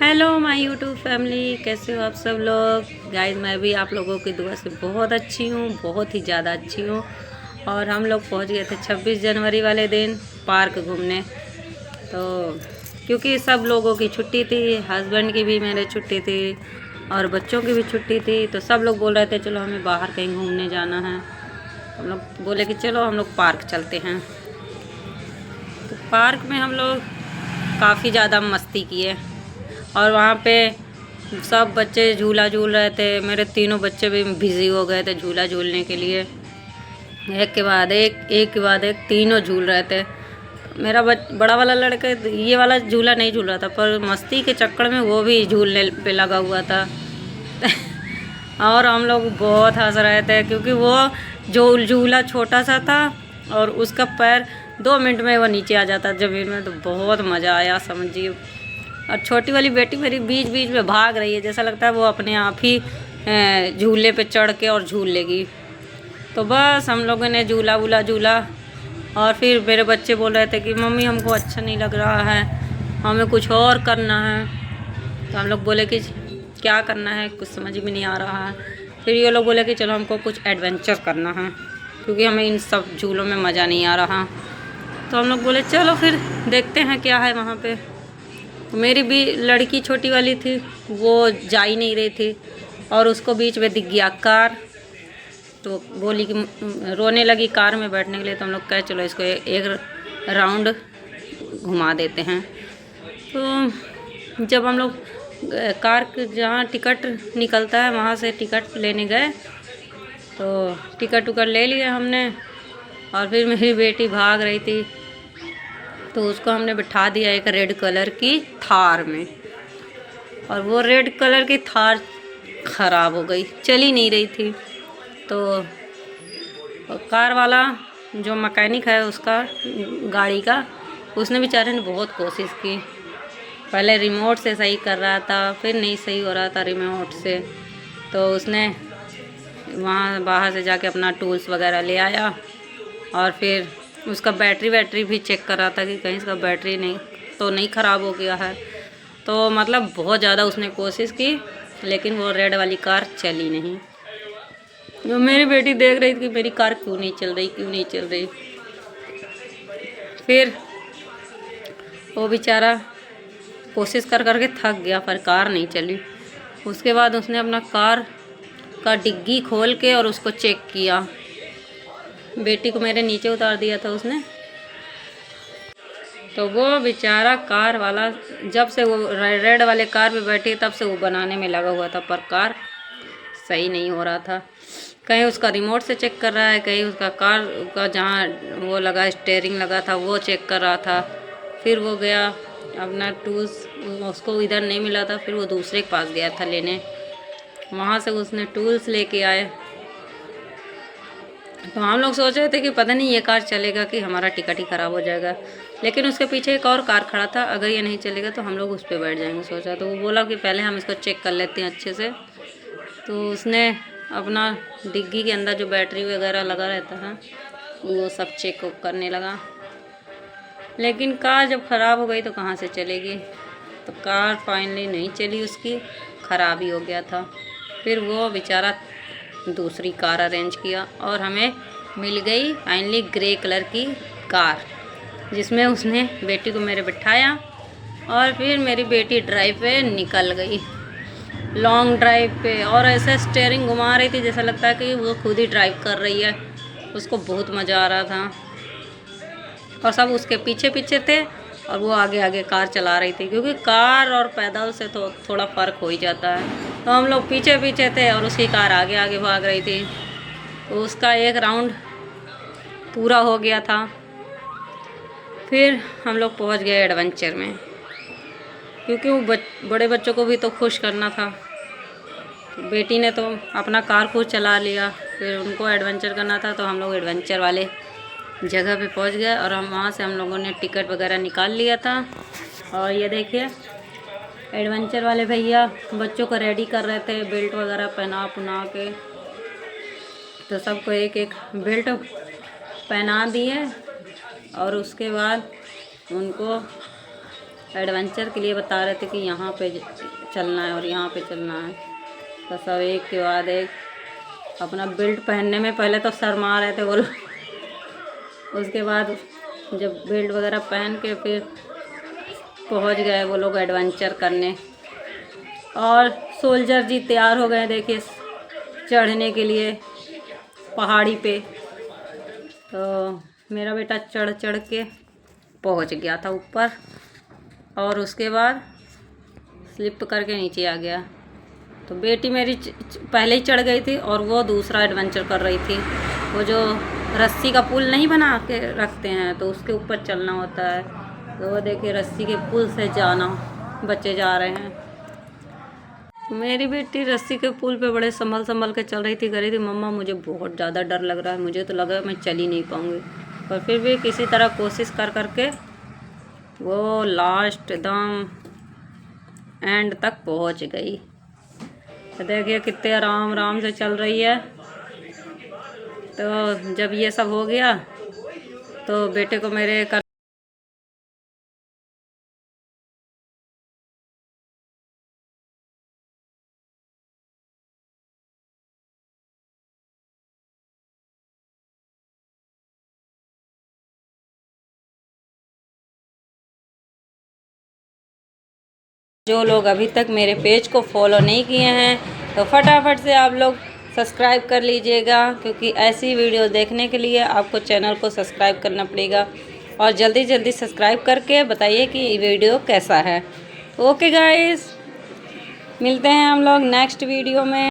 Hello my YouTube family, कैसे हो आप सब लोग। गाइस मैं भी आप लोगों की दुआ से बहुत अच्छी हूँ, बहुत ही ज़्यादा अच्छी हूँ। और हम लोग पहुँच गए थे 26 जनवरी वाले दिन पार्क घूमने। तो क्योंकि सब लोगों की छुट्टी थी, हस्बैंड की भी मेरे छुट्टी थी और बच्चों की भी छुट्टी थी, तो सब लोग बोल रहे थे चलो हमें बाहर कहीं घूमने जाना है। हम लोग बोले कि चलो हम लोग पार्क चलते हैं। तो पार्क में हम लोग काफ़ी ज़्यादा मस्ती किए और वहाँ पे सब बच्चे झूला झूल रहे थे। मेरे तीनों बच्चे भी बिज़ी हो गए थे झूला झूलने के लिए, एक के बाद एक तीनों झूल रहे थे। मेरा बड़ा वाला लड़का ये वाला झूला नहीं झूल रहा था, पर मस्ती के चक्कर में वो भी झूलने पे लगा हुआ था। और हम लोग बहुत हंस रहे थे क्योंकि वो जो झूला छोटा सा था और उसका पैर 2 मिनट में वो नीचे आ जाता ज़मीन में। तो बहुत मज़ा आया समझिए। और छोटी वाली बेटी मेरी बीच बीच में भाग रही है, जैसा लगता है वो अपने आप ही झूले पे चढ़ के और झूल लेगी। तो बस हम लोगों ने झूला वूला झूला और फिर मेरे बच्चे बोल रहे थे कि मम्मी हमको अच्छा नहीं लग रहा है, हमें कुछ और करना है। तो हम लोग बोले कि क्या करना है, कुछ समझ में नहीं आ रहा है। फिर ये लोग बोले कि चलो हमको कुछ एडवेंचर करना है क्योंकि हमें इन सब झूलों में मज़ा नहीं आ रहा। तो हम लोग बोले चलो फिर देखते हैं क्या है वहाँ पे। मेरी भी लड़की छोटी वाली थी, वो जा ही नहीं रही थी और उसको बीच में दिख गया कार। तो बोली कि रोने लगी कार में बैठने के लिए। तो हम लोग कहे चलो इसको एक राउंड घुमा देते हैं। तो जब हम लोग कार जहाँ टिकट निकलता है वहाँ से टिकट लेने गए, तो टिकट उकट ले लिया हमने। और फिर मेरी बेटी भाग रही थी तो उसको हमने बिठा दिया एक रेड कलर की थार में। और वो रेड कलर की थार ख़राब हो गई, चल ही नहीं रही थी। तो कार वाला जो मैकेनिक है उसका गाड़ी का, उसने बेचारे ने बहुत कोशिश की। पहले रिमोट से सही कर रहा था, फिर नहीं सही हो रहा था रिमोट से। तो उसने वहाँ बाहर से जाके अपना टूल्स वगैरह ले आया और फिर उसका बैटरी भी चेक कर रहा था कि कहीं इसका बैटरी नहीं ख़राब हो गया है। तो मतलब बहुत ज़्यादा उसने कोशिश की, लेकिन वो रेड वाली कार चली नहीं। तो मेरी बेटी देख रही थी कि मेरी कार क्यों नहीं चल रही। फिर वो बेचारा कोशिश कर करके थक गया, पर कार नहीं चली। उसके बाद उसने अपना कार का डिग्गी खोल के और उसको चेक किया। बेटी को मेरे नीचे उतार दिया था उसने। तो वो बेचारा कार वाला जब से वो रेड वाले कार पे बैठी तब से वो बनाने में लगा हुआ था, पर कार सही नहीं हो रहा था। कहीं उसका रिमोट से चेक कर रहा है, कहीं उसका कार का जहाँ वो लगा स्टीयरिंग लगा था वो चेक कर रहा था। फिर वो गया अपना टूल्स, उसको इधर नहीं मिला था, फिर वो दूसरे के पास गया था लेने। वहाँ से उसने टूल्स लेके आए। तो हम लोग सोच रहे थे कि पता नहीं ये कार चलेगा कि हमारा टिकट ही ख़राब हो जाएगा। लेकिन उसके पीछे एक और कार खड़ा था, अगर ये नहीं चलेगा तो हम लोग उस पर बैठ जाएंगे सोचा। तो वो बोला कि पहले हम इसको चेक कर लेते हैं अच्छे से। तो उसने अपना डिग्गी के अंदर जो बैटरी वगैरह लगा रहता है वो सब चेक करने लगा। लेकिन कार जब ख़राब हो गई तो कहाँ से चलेगी। तो कार फाइनली नहीं चली, उसकी ख़राब ही हो गया था। फिर वो बेचारा दूसरी कार अरेंज किया और हमें मिल गई फाइनली ग्रे कलर की कार, जिसमें उसने बेटी को मेरे बिठाया और फिर मेरी बेटी ड्राइव पे निकल गई, लॉन्ग ड्राइव पे। और ऐसे स्टीयरिंग घुमा रही थी जैसा लगता है कि वो खुद ही ड्राइव कर रही है। उसको बहुत मज़ा आ रहा था और सब उसके पीछे पीछे थे और वो आगे आगे कार चला रही थी, क्योंकि कार और पैदल से तो थोड़ा फ़र्क हो ही जाता है। तो हम लोग पीछे पीछे थे और उसकी कार आगे आगे भाग रही थी। तो उसका एक राउंड पूरा हो गया था। फिर हम लोग पहुंच गए एडवेंचर में, क्योंकि वो बड़े बच्चों को भी तो खुश करना था। तो बेटी ने तो अपना कार खुद चला लिया, फिर उनको एडवेंचर करना था। तो हम लोग एडवेंचर वाले जगह पे पहुंच गए और हम वहाँ से हम लोगों ने टिकट वगैरह निकाल लिया था। और ये देखिए एडवेंचर वाले भैया बच्चों को रेडी कर रहे थे, बेल्ट वगैरह पहना के। तो सबको एक एक बेल्ट पहना दिए और उसके बाद उनको एडवेंचर के लिए बता रहे थे कि यहाँ पे चलना है और यहाँ पे चलना है। तो सब एक के बाद एक अपना बेल्ट पहनने में पहले तो शर्मा रहे थे वो लोग। उसके बाद जब बेल्ट वगैरह पहन के फिर पहुँच गए वो लोग एडवेंचर करने। और सोल्जर जी तैयार हो गए देखिए चढ़ने के लिए पहाड़ी पे। तो मेरा बेटा चढ़ के पहुंच गया था ऊपर और उसके बाद स्लिप करके नीचे आ गया। तो बेटी मेरी पहले ही चढ़ गई थी और वो दूसरा एडवेंचर कर रही थी। वो जो रस्सी का पुल नहीं बना के रखते हैं तो उसके ऊपर चलना होता है। तो वो देखिए रस्सी के पुल से जाना बच्चे जा रहे हैं। मेरी बेटी रस्सी के पुल पे बड़े संभल के चल रही थी। कह रही थी मम्मा मुझे बहुत ज़्यादा डर लग रहा है, मुझे तो लगा मैं चल ही नहीं पाऊँगी। पर फिर भी किसी तरह कोशिश कर के वो लास्ट एकदम एंड तक पहुंच गई। तो देखिए कितने आराम से चल रही है। तो जब ये सब हो गया तो बेटे को मेरे जो लोग अभी तक मेरे पेज को फॉलो नहीं किए हैं तो फटाफट से आप लोग सब्सक्राइब कर लीजिएगा, क्योंकि ऐसी वीडियो देखने के लिए आपको चैनल को सब्सक्राइब करना पड़ेगा। और जल्दी सब्सक्राइब करके बताइए कि वीडियो कैसा है। ओके गाइस, मिलते हैं हम लोग नेक्स्ट वीडियो में।